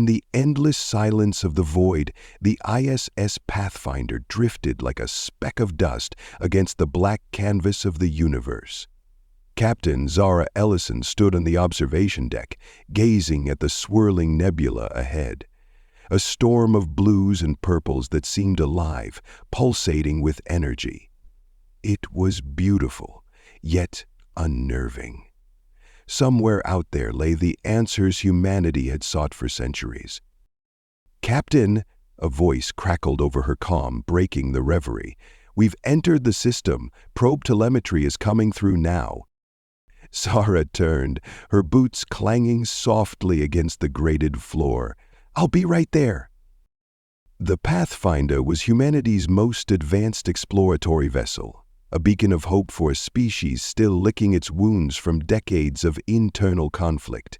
the endless silence of the void, the ISS Pathfinder drifted like a speck of dust against the black canvas of the universe. Captain Zara Ellison stood on the observation deck, gazing at the swirling nebula ahead. A storm of blues and purples that seemed alive, pulsating with energy. It was beautiful, yet unnerving. Somewhere out there lay the answers humanity had sought for centuries. "Captain," a voice crackled over her comm, breaking the reverie. "We've entered the system. Probe telemetry is coming through now." Zara turned, her boots clanging softly against the grated floor. "I'll be right there." The Pathfinder was humanity's most advanced exploratory vessel, a beacon of hope for a species still licking its wounds from decades of internal conflict.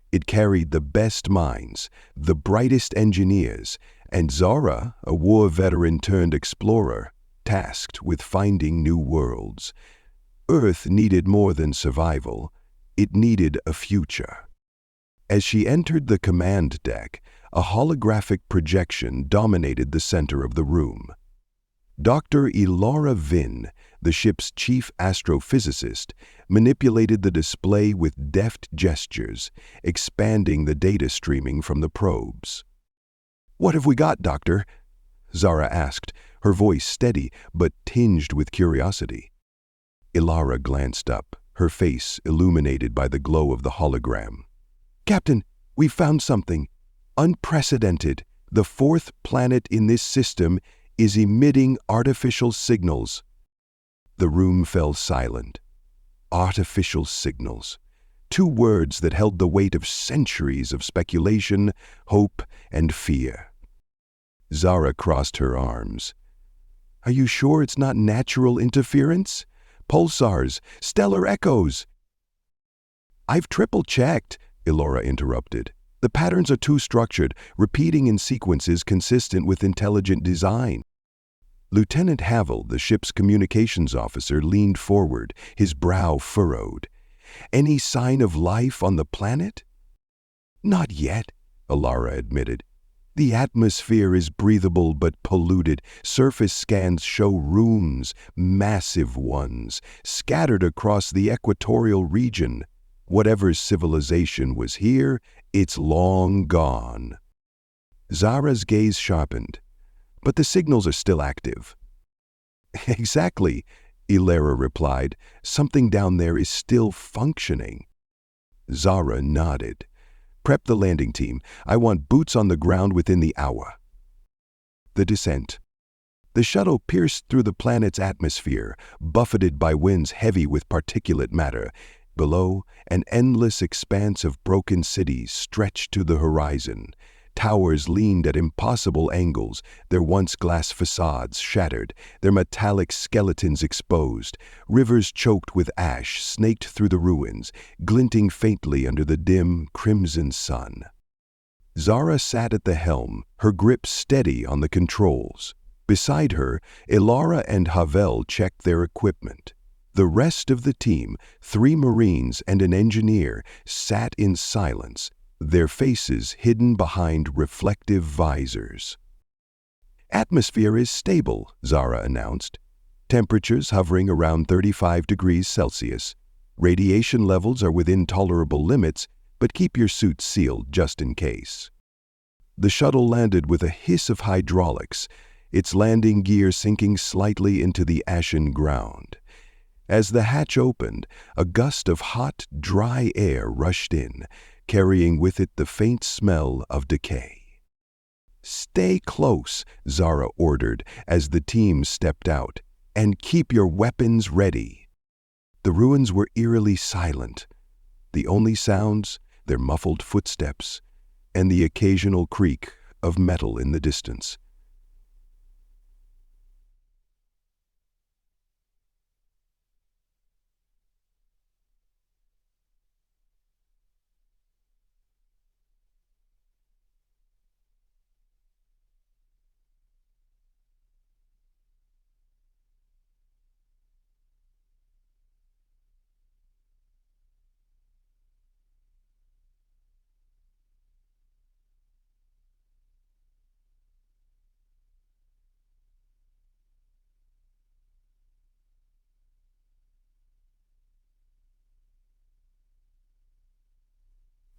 It carried the best minds, the brightest engineers, and Zara, a war veteran turned explorer, tasked with finding new worlds. Earth needed more than survival. It needed a future. As she entered the command deck, a holographic projection dominated the center of the room. Dr. Elara Vin, the ship's chief astrophysicist, manipulated the display with deft gestures, expanding the data streaming from the probes. "What have we got, Doctor?" Zara asked, her voice steady but tinged with curiosity. Elara glanced up, her face illuminated by the glow of the hologram. "Captain, we've found something. Unprecedented. The fourth planet in this system is emitting artificial signals." The room fell silent. Artificial signals. Two words that held the weight of centuries of speculation, hope, and fear. Zara crossed her arms. "Are you sure it's not natural interference? Pulsars, stellar echoes." "I've triple-checked," Elara interrupted. "The patterns are too structured, repeating in sequences consistent with intelligent design." Lieutenant Havel, the ship's communications officer, leaned forward, his brow furrowed. "Any sign of life on the planet?" "Not yet," Elara admitted. "The atmosphere is breathable but polluted. Surface scans show rooms, massive ones, scattered across the equatorial region. Whatever civilization was here, it's long gone." Zara's gaze sharpened. "But the signals are still active." "Exactly," Elara replied. "Something down there is still functioning." Zara nodded. "Prep the landing team. I want boots on the ground within the hour." The descent. The shuttle pierced through the planet's atmosphere, buffeted by winds heavy with particulate matter. Below, an endless expanse of broken cities stretched to the horizon. Towers leaned at impossible angles, their once glass facades shattered, their metallic skeletons exposed. Rivers choked with ash snaked through the ruins, glinting faintly under the dim, crimson sun. Zara sat at the helm, her grip steady on the controls. Beside her, Elara and Havel checked their equipment. The rest of the team, 3 Marines and an engineer, sat in silence, their faces hidden behind reflective visors. "Atmosphere is stable," Zara announced. "Temperatures hovering around 35 degrees Celsius. Radiation levels are within tolerable limits, but keep your suit sealed just in case." The shuttle landed with a hiss of hydraulics, its landing gear sinking slightly into the ashen ground. As the hatch opened, a gust of hot, dry air rushed in, carrying with it the faint smell of decay. "Stay close," Zara ordered as the team stepped out, "and keep your weapons ready." The ruins were eerily silent. The only sounds, their muffled footsteps, and the occasional creak of metal in the distance.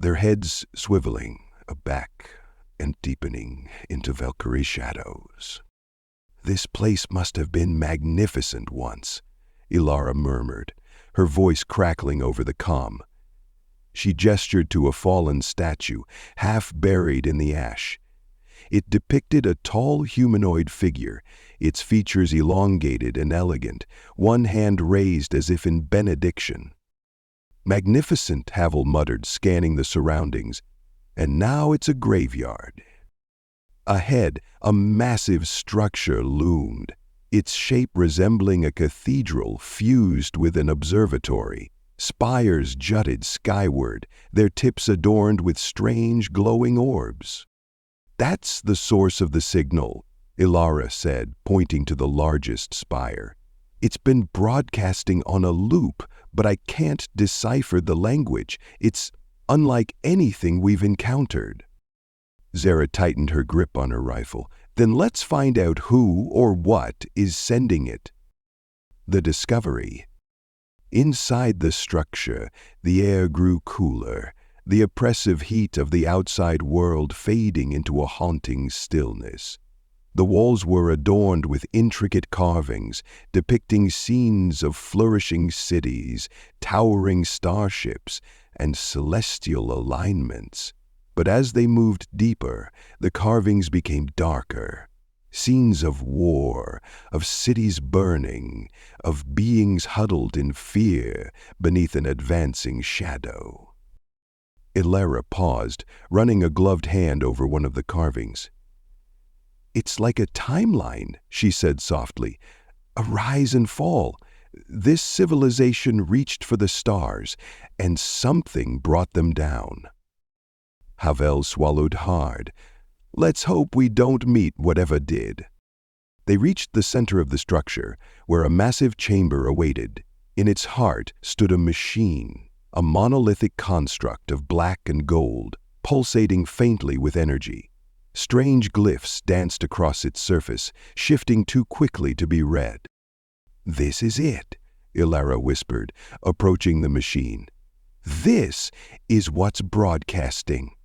their heads swiveling aback and deepening into Valkyrie shadows. "This place must have been magnificent once," Ilara murmured, her voice crackling over the comm. She gestured to a fallen statue, half buried in the ash. It depicted a tall humanoid figure, its features elongated and elegant, one hand raised as if in benediction. "Magnificent," Havel muttered, scanning the surroundings. "And now it's a graveyard." Ahead, a massive structure loomed, its shape resembling a cathedral fused with an observatory. Spires jutted skyward, their tips adorned with strange glowing orbs. "That's the source of the signal," Ilara said, pointing to the largest spire. "It's been broadcasting on a loop, but I can't decipher the language. It's unlike anything we've encountered." Zara tightened her grip on her rifle. "Then let's find out who or what is sending it." The discovery. Inside the structure, the air grew cooler, the oppressive heat of the outside world fading into a haunting stillness. The walls were adorned with intricate carvings, depicting scenes of flourishing cities, towering starships, and celestial alignments. But as they moved deeper, the carvings became darker. Scenes of war, of cities burning, of beings huddled in fear beneath an advancing shadow. Ilara paused, running a gloved hand over one of the carvings. "It's like a timeline," she said softly. "A rise and fall. This civilization reached for the stars, and something brought them down." Havel swallowed hard. "Let's hope we don't meet whatever did." They reached the center of the structure, where a massive chamber awaited. In its heart stood a machine, a monolithic construct of black and gold, pulsating faintly with energy. Strange glyphs danced across its surface, shifting too quickly to be read. "This is it," Ilara whispered, approaching the machine. "This is what's broadcasting."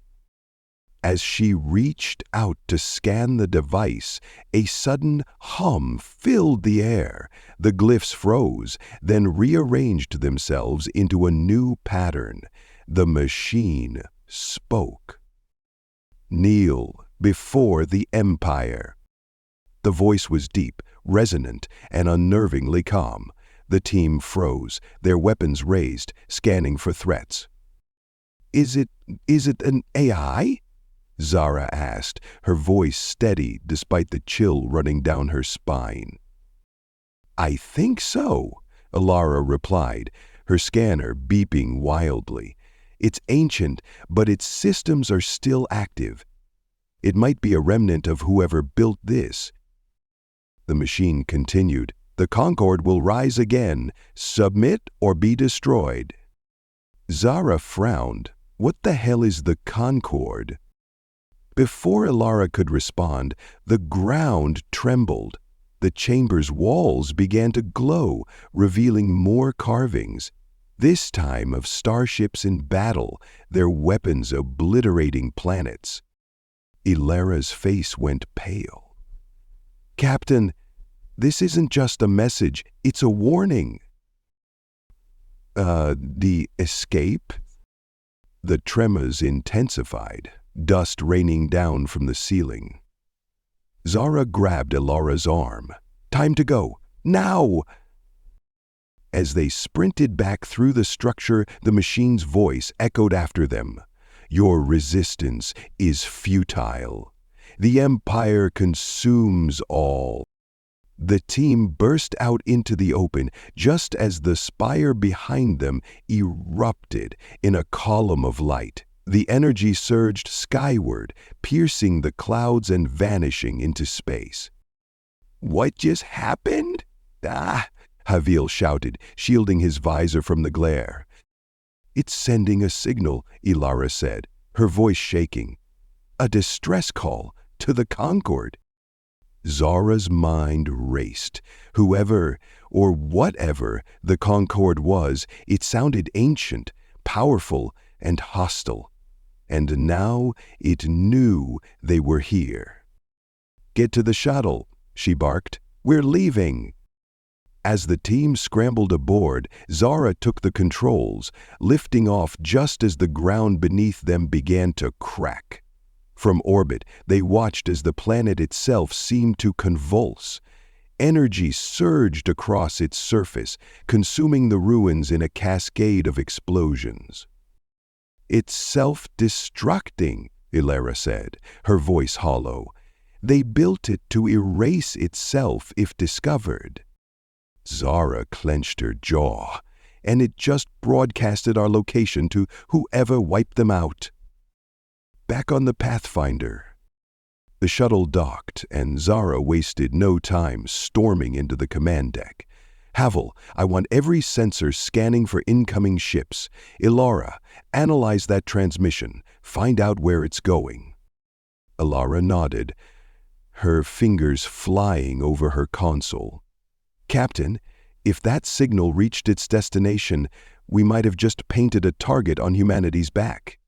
As she reached out to scan the device, a sudden hum filled the air. The glyphs froze, then rearranged themselves into a new pattern. The machine spoke. "Kneel before the Empire." The voice was deep, resonant, and unnervingly calm. The team froze, their weapons raised, scanning for threats. Is it an AI?" Zara asked, her voice steady despite the chill running down her spine. "I think so," Ilara replied, her scanner beeping wildly. "It's ancient, but its systems are still active. It might be a remnant of whoever built this." The machine continued, "The Concord will rise again. Submit or be destroyed." Zara frowned. What the hell is the Concord? Before Ilara could respond, the ground trembled. The chamber's walls began to glow, revealing more carvings, this time of starships in battle, their weapons obliterating planets. Ilara's face went pale. "Captain, this isn't just a message, it's a warning." The escape?" The tremors intensified, dust raining down from the ceiling. Zara grabbed Ilara's arm. "Time to go. Now!" As they sprinted back through the structure, the machine's voice echoed after them. "Your resistance is futile. The Empire consumes all." The team burst out into the open just as the spire behind them erupted in a column of light. The energy surged skyward, piercing the clouds and vanishing into space. "What just happened?" "Ah!" Havel shouted, shielding his visor from the glare. "It's sending a signal," Ilara said, her voice shaking. "A distress call to the Concord." Zara's mind raced. Whoever or whatever the Concord was, it sounded ancient, powerful, and hostile. and now it knew they were here. "Get to the shuttle," she barked. "We're leaving." As the team scrambled aboard, Zara took the controls, lifting off just as the ground beneath them began to crack. From orbit, they watched as the planet itself seemed to convulse. Energy surged across its surface, consuming the ruins in a cascade of explosions. "It's self-destructing," Ilara said, her voice hollow. "They built it to erase itself if discovered." Zara clenched her jaw, "And it just broadcasted our location to whoever wiped them out." Back on the Pathfinder. The shuttle docked, and Zara wasted no time storming into the command deck. "Havel, I want every sensor scanning for incoming ships. Ilara, analyze that transmission. Find out where it's going." Ilara nodded, her fingers flying over her console. "Captain, if that signal reached its destination, we might have just painted a target on humanity's back."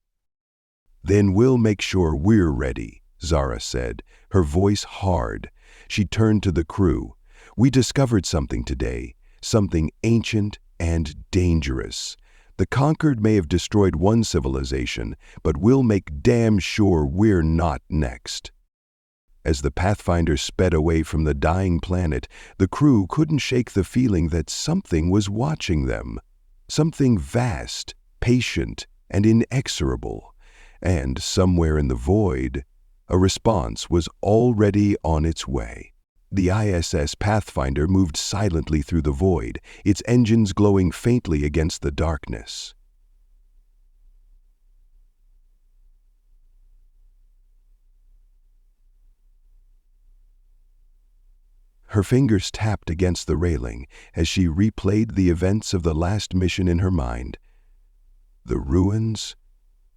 "Then we'll make sure we're ready," Zara said, her voice hard. She turned to the crew. "We discovered something today, something ancient and dangerous. The Conquered may have destroyed one civilization, but we'll make damn sure we're not next." As the Pathfinder sped away from the dying planet, the crew couldn't shake the feeling that something was watching them. Something vast, patient, and inexorable. And somewhere in the void, a response was already on its way. The ISS Pathfinder moved silently through the void, its engines glowing faintly against the darkness. Her fingers tapped against the railing as she replayed the events of the last mission in her mind. The ruins,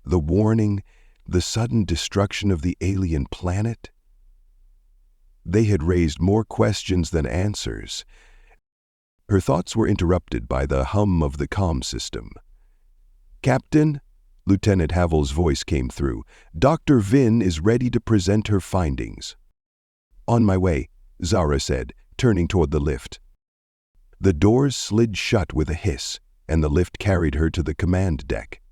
the warning, the sudden destruction of the alien planet. They had raised more questions than answers. Her thoughts were interrupted by the hum of the comm system. "Captain," Lieutenant Havel's voice came through, "Dr. Vin is ready to present her findings." "On my way," Zara said, turning toward the lift. The doors slid shut with a hiss, and the lift carried her to the command deck.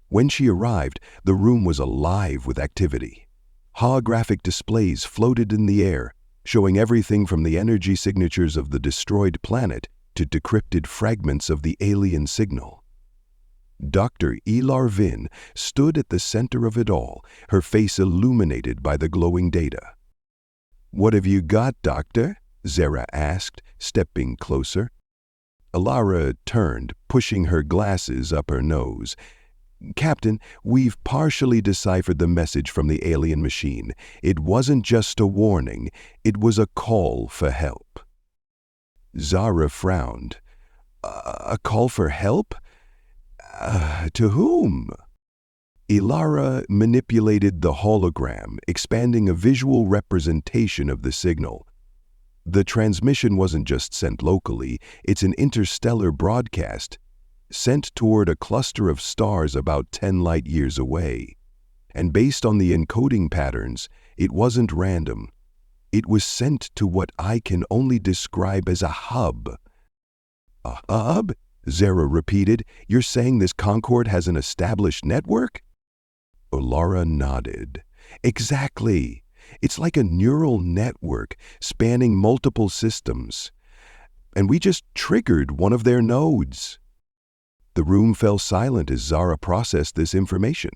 When she arrived, the room was alive with activity. Holographic displays floated in the air, showing everything from the energy signatures of the destroyed planet to decrypted fragments of the alien signal. Dr. Elar Vin stood at the center of it all, her face illuminated by the glowing data. "What have you got, Doctor?" Zara asked, stepping closer. Ilara turned, pushing her glasses up her nose. "Captain, we've partially deciphered the message from the alien machine. It wasn't just a warning, it was a call for help." Zara frowned. "A call for help? To whom?" Ilara manipulated the hologram, expanding a visual representation of the signal. The transmission wasn't just sent locally, it's an interstellar broadcast, sent toward a cluster of stars about 10 light-years away. And based on the encoding patterns, it wasn't random. It was sent to what I can only describe as a hub. "A hub?" Zara repeated. "You're saying this Concorde has an established network?" Ilara nodded. "Exactly. It's like a neural network spanning multiple systems. And we just triggered one of their nodes." The room fell silent as Zara processed this information.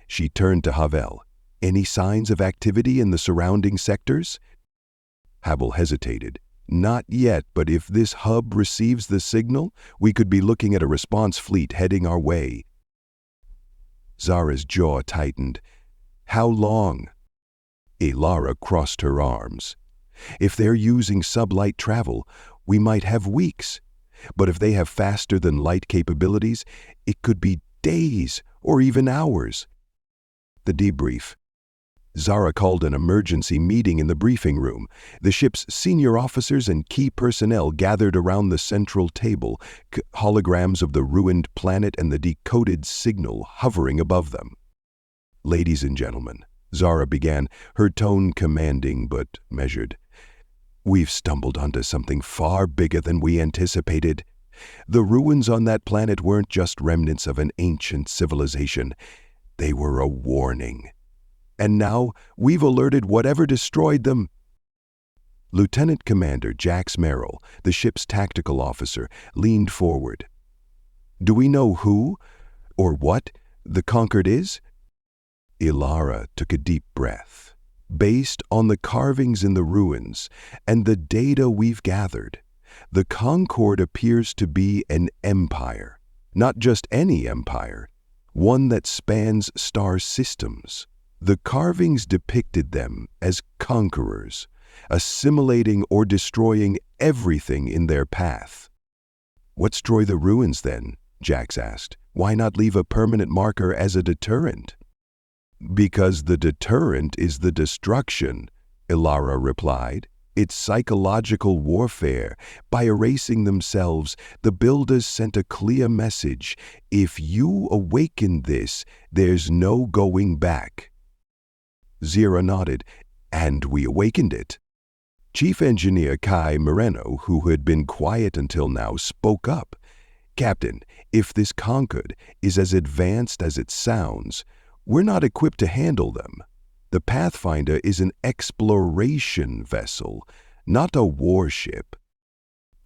She turned to Havel. "Any signs of activity in the surrounding sectors?" Havel hesitated. "Not yet, but if this hub receives the signal, we could be looking at a response fleet heading our way." Zara's jaw tightened. "How long?" Ilara crossed her arms. "If they're using sublight travel, we might have weeks. But if they have faster-than-light capabilities, it could be days or even hours." The debrief. Zara called an emergency meeting in the briefing room. The ship's senior officers and key personnel gathered around the central table, holograms of the ruined planet and the decoded signal hovering above them. "Ladies and gentlemen," Zara began, her tone commanding but measured, "we've stumbled onto something far bigger than we anticipated. The ruins on that planet weren't just remnants of an ancient civilization. They were a warning. And now we've alerted whatever destroyed them." Lieutenant Commander Jax Merrill, the ship's tactical officer, leaned forward. "Do we know who, or what, the Concord is?" Ilara took a deep breath. "Based on the carvings in the ruins and the data we've gathered, the Concord appears to be an empire. Not just any empire, one that spans star systems. The carvings depicted them as conquerors, assimilating or destroying everything in their path." "What's destroy the ruins then?" Jax asked. "Why not leave a permanent marker as a deterrent?" "Because the deterrent is the destruction," Ilara replied. "It's psychological warfare. By erasing themselves, the builders sent a clear message. If you awaken this, there's no going back." Zira nodded. "And we awakened it." Chief Engineer Kai Moreno, who had been quiet until now, spoke up. "Captain, if this Concord is as advanced as it sounds, we're not equipped to handle them. The Pathfinder is an exploration vessel, not a warship."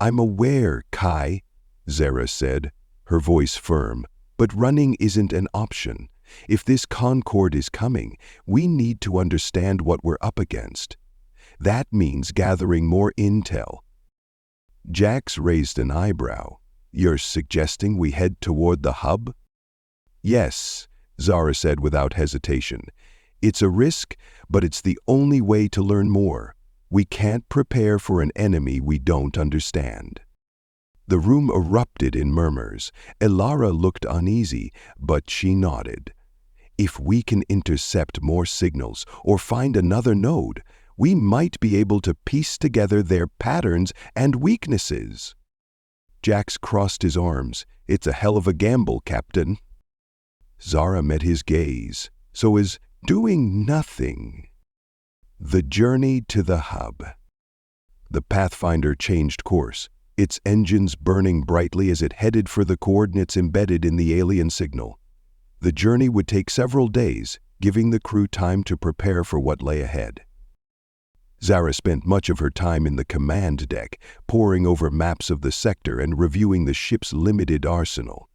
"I'm aware, Kai," Zara said, her voice firm, "but running isn't an option. If this Concord is coming, we need to understand what we're up against. That means gathering more intel." Jax raised an eyebrow. "You're suggesting we head toward the hub?" "Yes," Zara said without hesitation. "It's a risk, but it's the only way to learn more. We can't prepare for an enemy we don't understand." The room erupted in murmurs. Ilara looked uneasy, but she nodded. "If we can intercept more signals or find another node, we might be able to piece together their patterns and weaknesses." Jax crossed his arms. "It's a hell of a gamble, Captain." Zara met his gaze. "So is doing nothing." The journey to the hub. The Pathfinder changed course, its engines burning brightly as it headed for the coordinates embedded in the alien signal. The journey would take several days, giving the crew time to prepare for what lay ahead. Zara spent much of her time in the command deck, poring over maps of the sector and reviewing the ship's limited arsenal.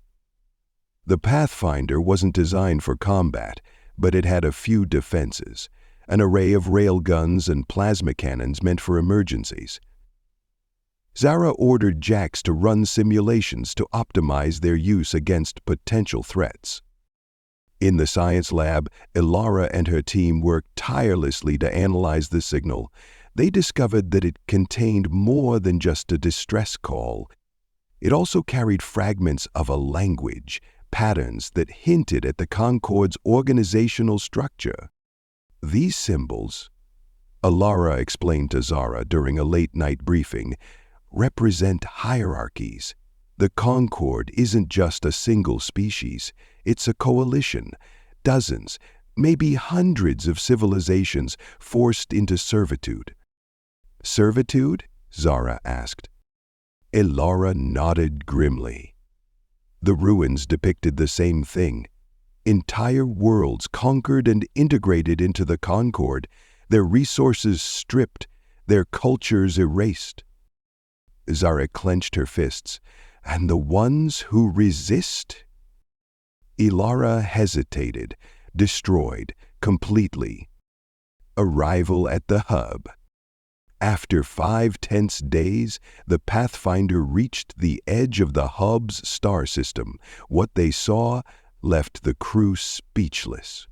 The Pathfinder wasn't designed for combat, but it had a few defenses, an array of railguns and plasma cannons meant for emergencies. Zara ordered Jax to run simulations to optimize their use against potential threats. In the science lab, Ilara and her team worked tirelessly to analyze the signal. They discovered that it contained more than just a distress call. It also carried fragments of a language, patterns that hinted at the Concord's organizational structure. "These symbols," Ilara explained to Zara during a late-night briefing, "represent hierarchies. The Concord isn't just a single species. It's a coalition, dozens, maybe hundreds of civilizations forced into servitude." "Servitude?" Zara asked. Ilara nodded grimly. The ruins depicted the same thing. Entire worlds conquered and integrated into the Concord, their resources stripped, their cultures erased. Zara clenched her fists. "And the ones who resist?" Ilara hesitated, destroyed completely. Arrival at the hub. After 5 tense days, the Pathfinder reached the edge of the hub's star system. What they saw left the crew speechless.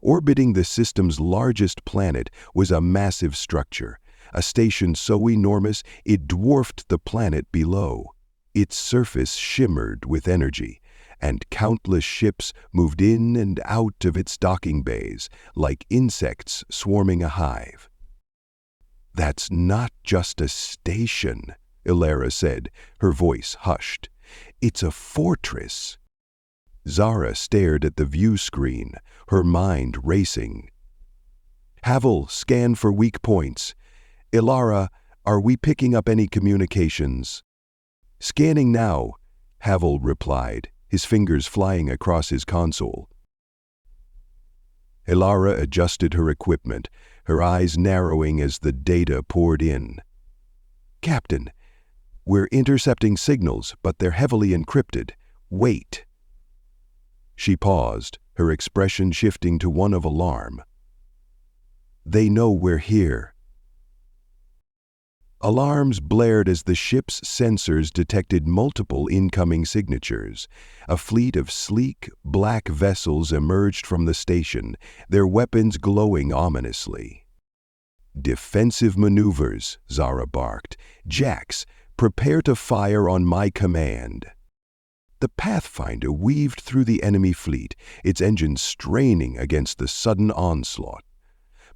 Orbiting the system's largest planet was a massive structure, a station so enormous it dwarfed the planet below. Its surface shimmered with energy, and countless ships moved in and out of its docking bays, like insects swarming a hive. "That's not just a station," Ilara said, her voice hushed. "It's a fortress." Zara stared at the view screen, her mind racing. Havel, scan for weak points. Ilara, are we picking up any communications? Scanning now, Havel replied, his fingers flying across his console. Ilara adjusted her equipment, her eyes narrowing as the data poured in. Captain, we're intercepting signals, but they're heavily encrypted. Wait. She paused, her expression shifting to one of alarm. They know we're here. Alarms blared as the ship's sensors detected multiple incoming signatures. A fleet of sleek, black vessels emerged from the station, their weapons glowing ominously. Defensive maneuvers, Zara barked. Jax, prepare to fire on my command. The Pathfinder weaved through the enemy fleet, its engines straining against the sudden onslaught.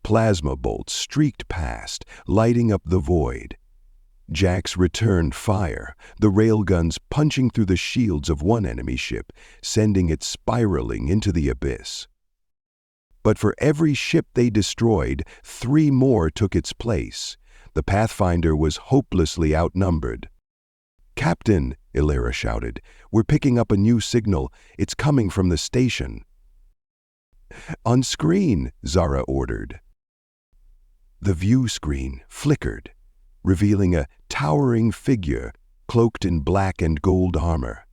Plasma bolts streaked past, lighting up the void. Jax returned fire, the railguns punching through the shields of one enemy ship, sending it spiraling into the abyss. But for every ship they destroyed, 3 more took its place. The Pathfinder was hopelessly outnumbered. Captain, Ilara shouted, we're picking up a new signal. It's coming from the station. On screen, Zara ordered. The view screen flickered, revealing a towering figure cloaked in black and gold armor.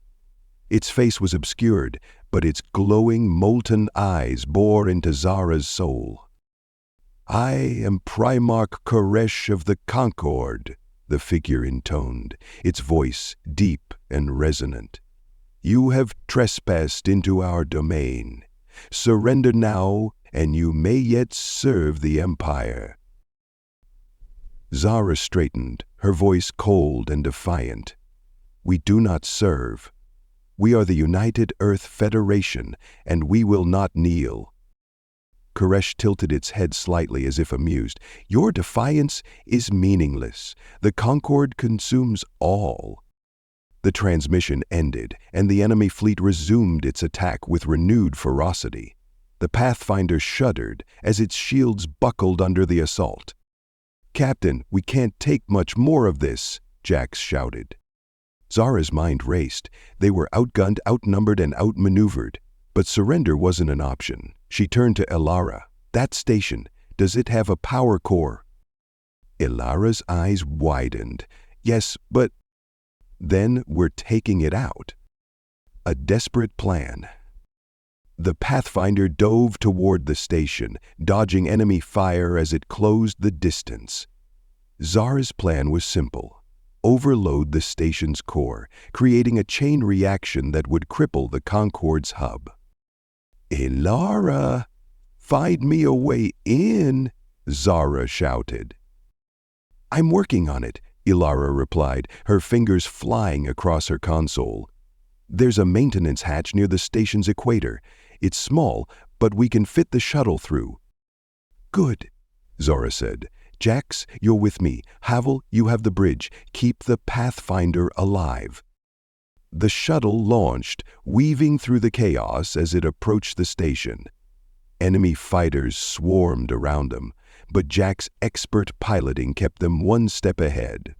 Its face was obscured, but its glowing, molten eyes bore into Zara's soul. I am Primarch Koresh of the Concord, the figure intoned, its voice deep and resonant. You have trespassed into our domain. Surrender now, and you may yet serve the Empire. Zara straightened, her voice cold and defiant. We do not serve. We are the United Earth Federation, and we will not kneel. Koresh tilted its head slightly as if amused. Your defiance is meaningless. The Concord consumes all. The transmission ended, and the enemy fleet resumed its attack with renewed ferocity. The Pathfinder shuddered as its shields buckled under the assault. Captain, we can't take much more of this, Jax shouted. Zara's mind raced. They were outgunned, outnumbered, and outmaneuvered. But surrender wasn't an option. She turned to Ilara. That station, does it have a power core? Ilara's eyes widened. Yes, but... Then we're taking it out. A desperate plan. The Pathfinder dove toward the station, dodging enemy fire as it closed the distance. Zara's plan was simple. Overload the station's core, creating a chain reaction that would cripple the Concord's hub. Ilara, find me a way in, Zara shouted. I'm working on it, Ilara replied, her fingers flying across her console. There's a maintenance hatch near the station's equator. It's small, but we can fit the shuttle through. Good, Zara said. Jax, you're with me. Havel, you have the bridge. Keep the Pathfinder alive. The shuttle launched, weaving through the chaos as it approached the station. Enemy fighters swarmed around them, but Jack's expert piloting kept them one step ahead.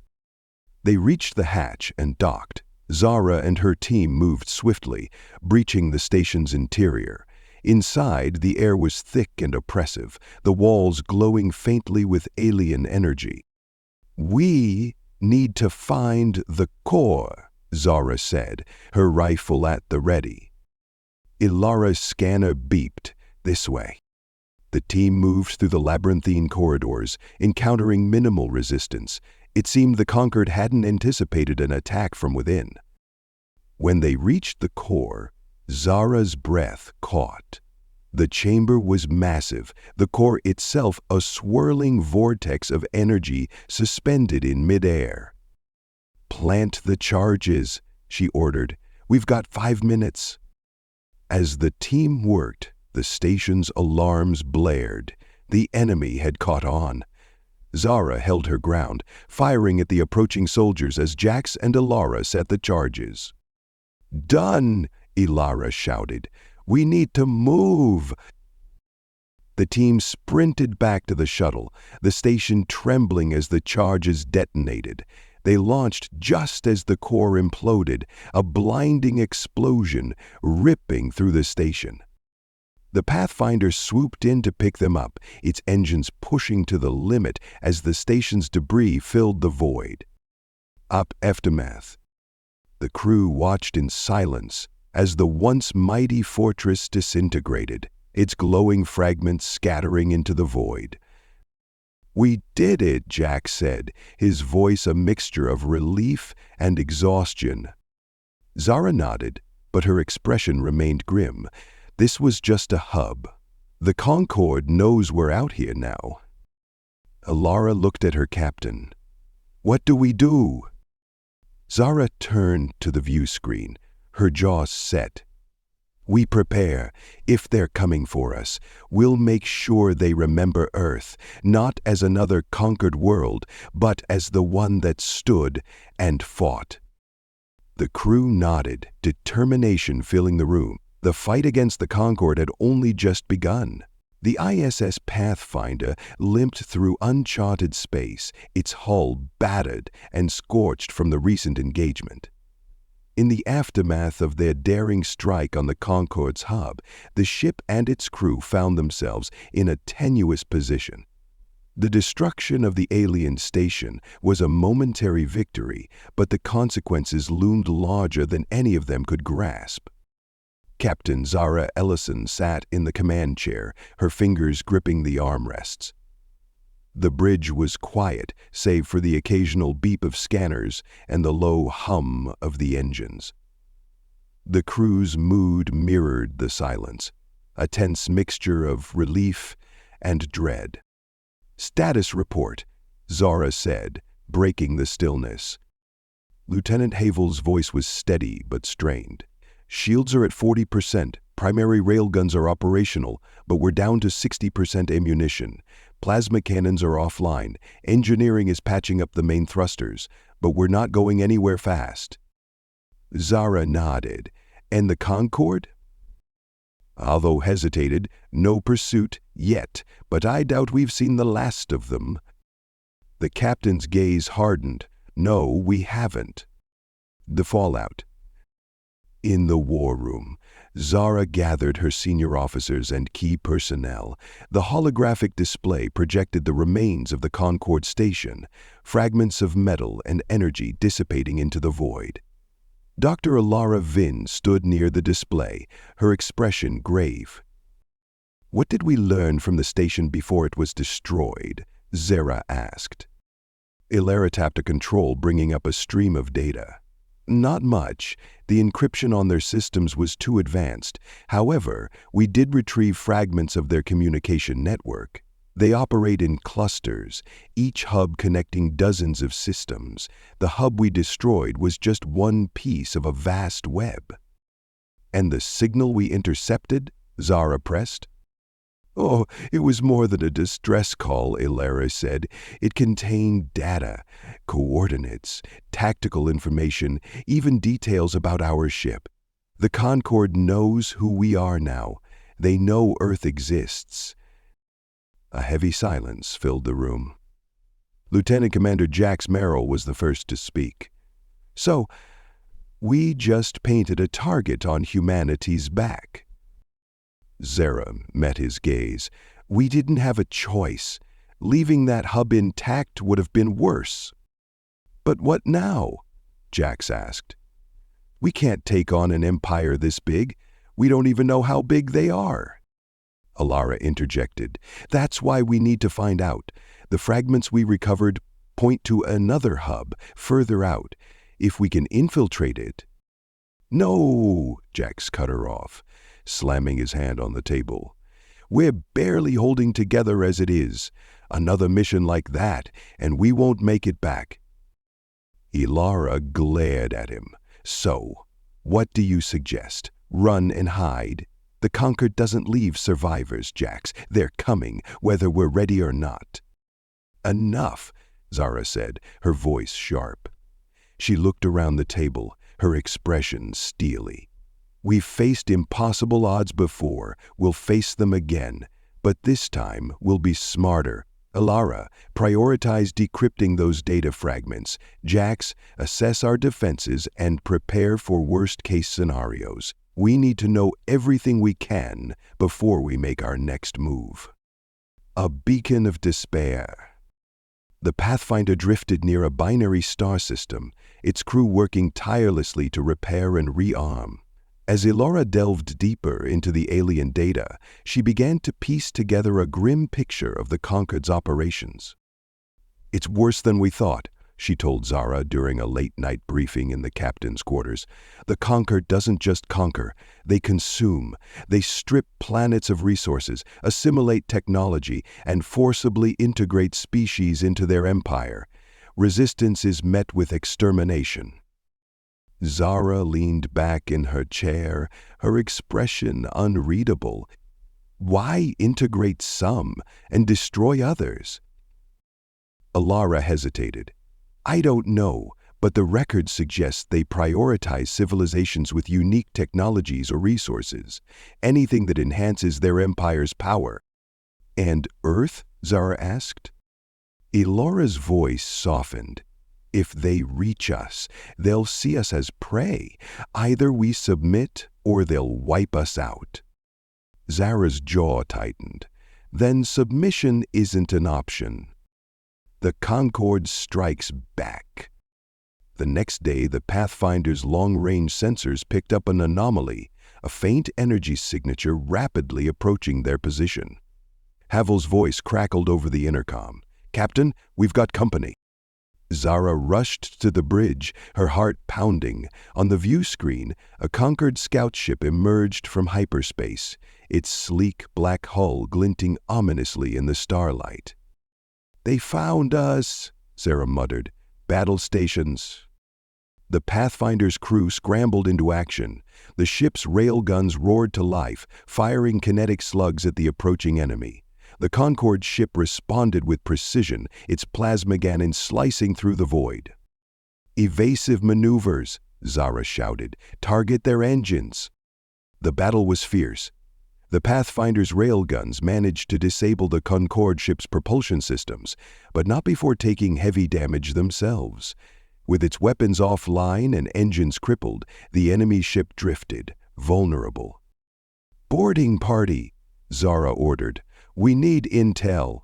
They reached the hatch and docked. Zara and her team moved swiftly, breaching the station's interior. Inside, the air was thick and oppressive, the walls glowing faintly with alien energy. We need to find the core, Zara said, her rifle at the ready. Ilara's scanner beeped. This way. The team moved through the labyrinthine corridors, encountering minimal resistance. It seemed the Concord hadn't anticipated an attack from within. When they reached the core, Zara's breath caught. The chamber was massive, the core itself a swirling vortex of energy suspended in midair. Plant the charges, she ordered. We've got 5 minutes. As the team worked, the station's alarms blared. The enemy had caught on. Zara held her ground, firing at the approaching soldiers as Jax and Ilara set the charges. Done, Ilara shouted. "We need to move!" The team sprinted back to the shuttle, the station trembling as the charges detonated. They launched just as the core imploded, a blinding explosion ripping through the station. The Pathfinder swooped in to pick them up, its engines pushing to the limit as the station's debris filled the void. Aftermath. The crew watched in silence as the once mighty fortress disintegrated, its glowing fragments scattering into the void. "We did it," Jack said, his voice a mixture of relief and exhaustion. Zara nodded, but her expression remained grim. This was just a hub. The Concorde knows we're out here now. Ilara looked at her captain. "What do we do?" Zara turned to the view screen, her jaw set. "We prepare. If they're coming for us, we'll make sure they remember Earth, not as another conquered world, but as the one that stood and fought." The crew nodded, determination filling the room. The fight against the Concorde had only just begun. The ISS Pathfinder limped through uncharted space, its hull battered and scorched from the recent engagement. In the aftermath of their daring strike on the Concorde's hub, the ship and its crew found themselves in a tenuous position. The destruction of the alien station was a momentary victory, but the consequences loomed larger than any of them could grasp. Captain Zara Ellison sat in the command chair, her fingers gripping the armrests. The bridge was quiet, save for the occasional beep of scanners and the low hum of the engines. The crew's mood mirrored the silence, a tense mixture of relief and dread. "Status report," Zara said, breaking the stillness. Lieutenant Havel's voice was steady but strained. "Shields are at 40%, primary railguns are operational, but we're down to 60% ammunition. Plasma cannons are offline, engineering is patching up the main thrusters, but we're not going anywhere fast." Zara nodded. "And the Concorde?" Although hesitated, "No pursuit yet, but I doubt we've seen the last of them." The captain's gaze hardened. "No, we haven't." The fallout. In the war room, Zara gathered her senior officers and key personnel. The holographic display projected the remains of the Concorde station, fragments of metal and energy dissipating into the void. Dr. Ilara Vin stood near the display, her expression grave. "What did we learn from the station before it was destroyed?" Zara asked. Ilara tapped a control, bringing up a stream of data. "Not much. The encryption on their systems was too advanced. However, we did retrieve fragments of their communication network. They operate in clusters, each hub connecting dozens of systems. The hub we destroyed was just one piece of a vast web." "And the signal we intercepted?" Zara pressed. "Oh, it was more than a distress call," Ilara said. "It contained data, coordinates, tactical information, even details about our ship. The Concorde knows who we are now. They know Earth exists." A heavy silence filled the room. Lieutenant Commander Jax Merrill was the first to speak. "So, we just painted a target on humanity's back." Zara met his gaze. "We didn't have a choice. Leaving that hub intact would have been worse." "But what now?" Jax asked. "We can't take on an empire this big. We don't even know how big they are." Ilara interjected. "That's why we need to find out. The fragments we recovered point to another hub, further out. If we can infiltrate it—" "No," Jax cut her off, slamming his hand on the table. "We're barely holding together as it is. Another mission like that, and we won't make it back." Ilara glared at him. "So, what do you suggest? Run and hide? The Conquered doesn't leave survivors, Jax. They're coming, whether we're ready or not." "Enough," Zara said, her voice sharp. She looked around the table, her expression steely. We've faced impossible odds before, we'll face them again, but this time we'll be smarter. Alara, prioritize decrypting those data fragments. Jax, assess our defenses and prepare for worst-case scenarios. We need to know everything we can before we make our next move. A beacon of despair. The Pathfinder drifted near a binary star system, its crew working tirelessly to repair and rearm. As Alara delved deeper into the alien data, she began to piece together a grim picture of the Concord's operations. "It's worse than we thought," she told Zara during a late-night briefing in the captain's quarters. "The Concord doesn't just conquer, they consume. They strip planets of resources, assimilate technology, and forcibly integrate species into their empire. Resistance is met with extermination." Zara leaned back in her chair, her expression unreadable. Why integrate some and destroy others? Alara hesitated. "I don't know, but the record suggests they prioritize civilizations with unique technologies or resources, anything that enhances their empire's power." "And Earth?" Zara asked. Alara's voice softened. "If they reach us, they'll see us as prey. Either we submit or they'll wipe us out." Zara's jaw tightened. "Then submission isn't an option." The Concord strikes back. The next day, the Pathfinder's long-range sensors picked up an anomaly, a faint energy signature rapidly approaching their position. Havel's voice crackled over the intercom. "Captain, we've got company." Zara rushed to the bridge, her heart pounding. On the view screen, a Concord scout ship emerged from hyperspace, its sleek black hull glinting ominously in the starlight. "They found us," Sarah muttered. "Battle stations." The Pathfinder's crew scrambled into action. The ship's railguns roared to life, firing kinetic slugs at the approaching enemy. The Concorde ship responded with precision, its plasma cannon slicing through the void. "Evasive maneuvers," Zara shouted. "Target their engines." The battle was fierce. The Pathfinder's railguns managed to disable the Concorde ship's propulsion systems, but not before taking heavy damage themselves. With its weapons offline and engines crippled, the enemy ship drifted, vulnerable. "Boarding party," Zara ordered. "We need intel."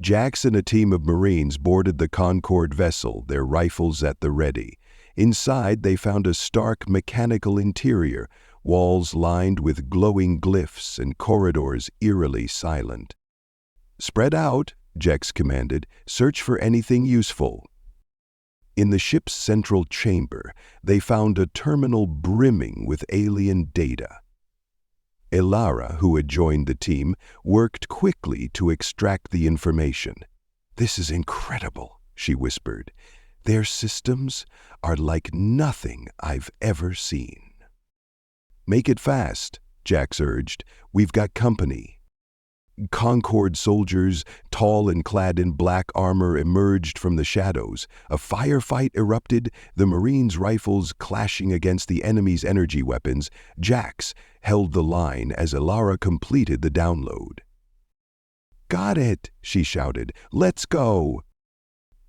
Jax and a team of Marines boarded the Concorde vessel, their rifles at the ready. Inside, they found a stark mechanical interior, walls lined with glowing glyphs and corridors eerily silent. "Spread out," Jax commanded. "Search for anything useful." In the ship's central chamber, they found a terminal brimming with alien data. Alara, who had joined the team, worked quickly to extract the information. "This is incredible," she whispered. "Their systems are like nothing I've ever seen." "Make it fast," Jax urged. "We've got company." Concorde soldiers, tall and clad in black armor, emerged from the shadows. A firefight erupted, the Marines' rifles clashing against the enemy's energy weapons. Jax held the line as Alara completed the download. "Got it," she shouted. "Let's go."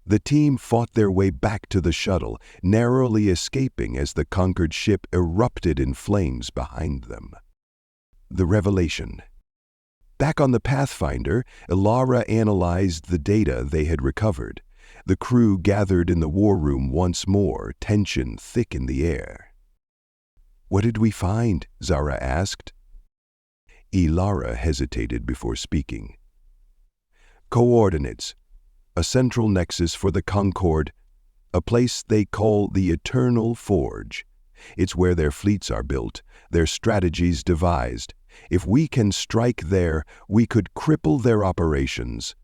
The team fought their way back to the shuttle, narrowly escaping as the Concorde ship erupted in flames behind them. The revelation. Back on the Pathfinder, Alara analyzed the data they had recovered. The crew gathered in the war room once more, tension thick in the air. "What did we find?" Zara asked. Alara hesitated before speaking. "Coordinates. A central nexus for the Concorde, a place they call the Eternal Forge. It's where their fleets are built, their strategies devised. If we can strike there, we could cripple their operations."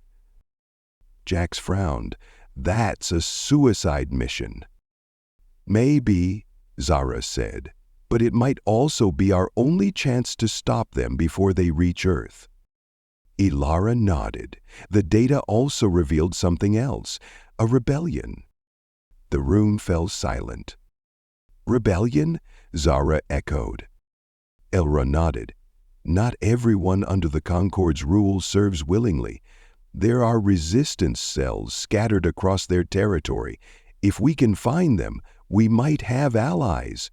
Jax frowned. "That's a suicide mission." "Maybe," Zara said, "but it might also be our only chance to stop them before they reach Earth." Alara nodded. The data also revealed something else, a rebellion. The room fell silent. "Rebellion?" Zara echoed. Elra nodded. Not everyone under the Concord's rule serves willingly. There are resistance cells scattered across their territory. If we can find them, we might have allies.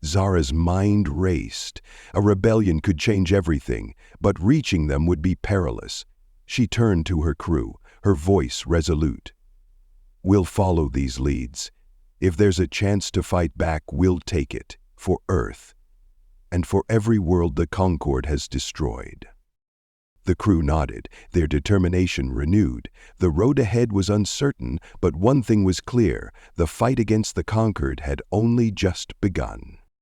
Zara's mind raced. A rebellion could change everything, but reaching them would be perilous. She turned to her crew, her voice resolute. We'll follow these leads. If there's a chance to fight back, we'll take it, for Earth, and for every world the Concord has destroyed. The crew nodded, their determination renewed. The road ahead was uncertain, but one thing was clear: the fight against the Concord had only just begun.